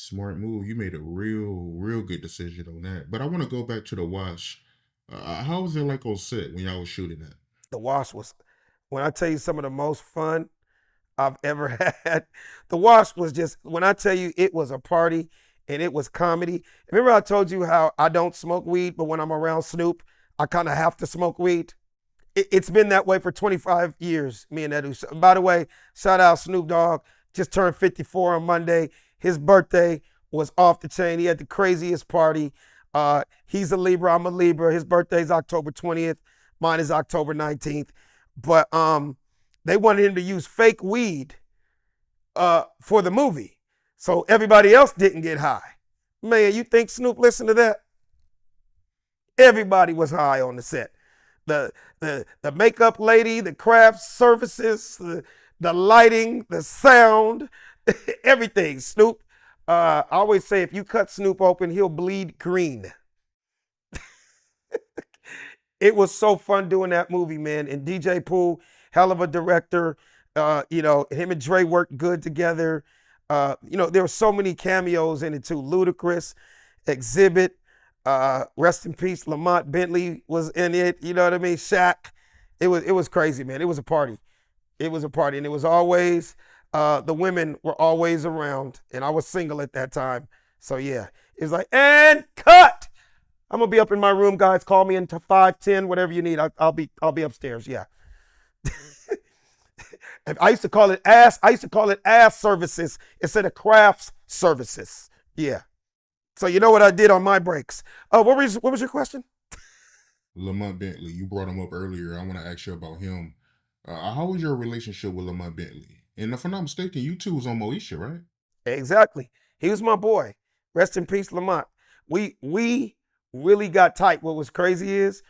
Smart move. You made a real good decision on that. But I want to go back to the wash. How was it like on set when y'all was shooting that? The wash was, when I tell you some of the most fun I've ever had, the wash was just, when I tell you it was a party and it was comedy. Remember I told you how I don't smoke weed, but when I'm around Snoop, I kind of have to smoke weed. It's been that way for 25 years, me and Edu. By the way, shout out Snoop Dogg, just turned 54 on Monday. His birthday was off the chain. He had the craziest party. He's a Libra, I'm a Libra. His birthday's October 20th. Mine is October 19th. But they wanted him to use fake weed for the movie. So everybody else didn't get high. Man, you think Snoop listened to that? Everybody was high on the set. The makeup lady, the craft services, the lighting, the sound, everything. Snoop, I always say if you cut Snoop open, he'll bleed green. It was so fun doing that movie, man. And DJ Pooh, hell of a director. Him and Dre worked good together. There were so many cameos in it too. Ludacris, Exhibit, rest in peace, Lamont Bentley was in it. You know what I mean? Shaq. It was crazy, man. It was a party. It was a party. And it was always, the women were always around. And I was single at that time. So yeah, it was like, and cut. I'm gonna be up in my room, guys. Call me into 510, whatever you need. I'll be upstairs. Yeah. I used to call it ass services instead of crafts services. Yeah. So you know what I did on my breaks. What was your question? Lamont Bentley, you brought him up earlier. I want to ask you about him. How was your relationship with Lamont Bentley? And if I'm not mistaken, you two was on Moesha, right? Exactly. He was my boy. Rest in peace, Lamont. We really got tight. What was crazy is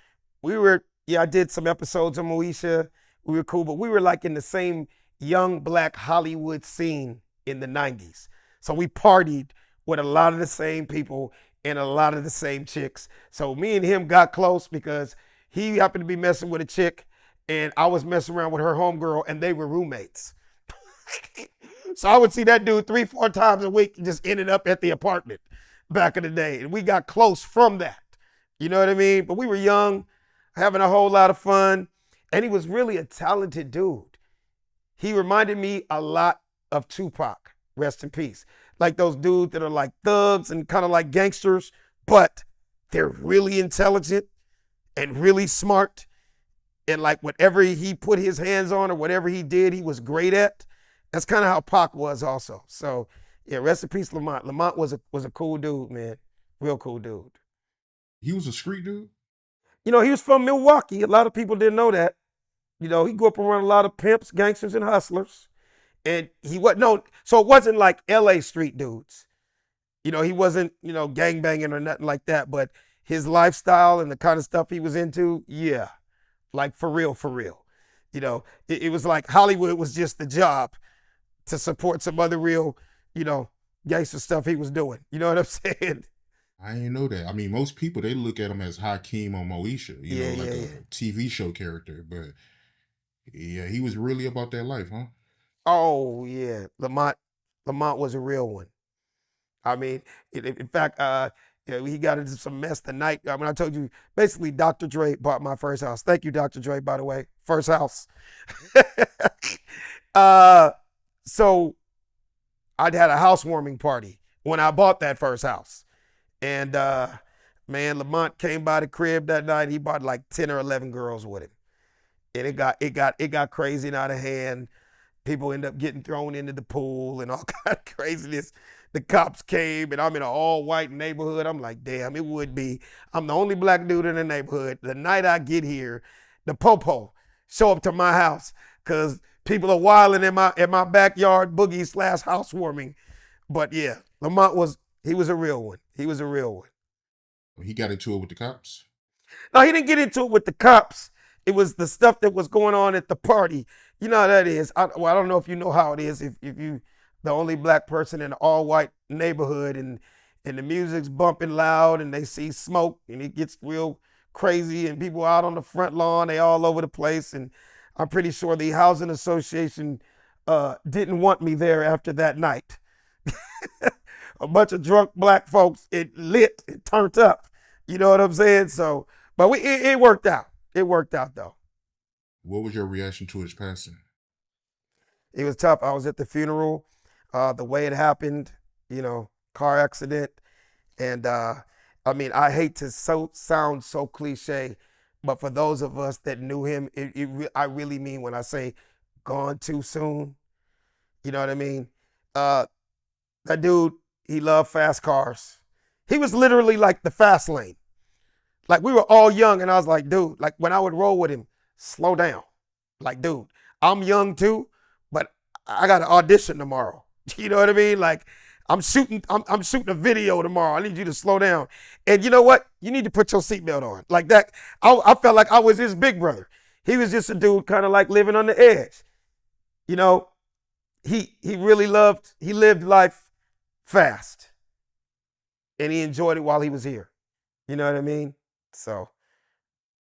I did some episodes of Moesha. We were cool, but we were like in the same young black Hollywood scene in the 90s. So we partied with a lot of the same people and a lot of the same chicks. So me and him got close because he happened to be messing with a chick and I was messing around with her homegirl and they were roommates. So I would see that dude 3-4 times a week, just ended up at the apartment back in the day. And we got close from that. You know what I mean? But we were young, having a whole lot of fun. And he was really a talented dude. He reminded me a lot of Tupac, rest in peace. Like those dudes that are like thugs and kind of like gangsters, but they're really intelligent and really smart. And like whatever he put his hands on or whatever he did, he was great at. That's kind of how Pac was also. So yeah, rest in peace, Lamont. Lamont was a cool dude, man. Real cool dude. He was a street dude. He was from Milwaukee. A lot of people didn't know that. He grew up around a lot of pimps, gangsters, and hustlers. And he wasn't, no, so it wasn't like LA street dudes. He wasn't, gang banging or nothing like that, but his lifestyle and the kind of stuff he was into, yeah, like for real, for real. It was like Hollywood was just the job to support some other real, gangster stuff he was doing. You know what I'm saying? I didn't know that. I mean, most people they look at him as Hakeem on Moesha, Yeah, like yeah, a yeah. TV show character. But yeah, he was really about that life, huh? Oh yeah, Lamont was a real one. I mean, in fact, he got into some mess the night. I mean, I told you, basically, Dr. Dre bought my first house. Thank you, Dr. Dre, by the way. First house. uh, so I'd had a housewarming party when I bought that first house. And man, Lamont came by the crib that night. He bought like 10 or 11 girls with him. And it got crazy and out of hand. People end up getting thrown into the pool and all kind of craziness. The cops came and I'm in an all-white neighborhood. I'm like, damn, it would be. I'm the only black dude in the neighborhood. The night I get here, the popo show up to my house because people are wilding in my backyard boogie / housewarming. But yeah, he was a real one. He was a real one. He got into it with the cops. No, he didn't get into it with the cops. It was the stuff that was going on at the party. You know how that is. I don't know if you know how it is. If you the only black person in an all white neighborhood and the music's bumping loud and they see smoke and it gets real crazy and people out on the front lawn, they all over the place. And I'm pretty sure the housing association didn't want me there after that night. a bunch of drunk black folks. It lit, it turned up. You know what I'm saying? So, but it worked out. It worked out though. What was your reaction to his passing? It was tough. I was at the funeral, the way it happened, car accident. And I mean, I hate to sound so cliche, but for those of us that knew him, I really mean when I say gone too soon. You know what I mean? That dude, he loved fast cars. He was literally like the fast lane. Like we were all young, and I was like, dude, like when I would roll with him, slow down. Like, dude, I'm young too, but I got an audition tomorrow. You know what I mean? Like, I'm shooting a video tomorrow. I need you to slow down. And you know what? You need to put your seatbelt on. Like that, I felt like I was his big brother. He was just a dude kind of like living on the edge. You know, he lived life fast. And he enjoyed it while he was here. You know what I mean? So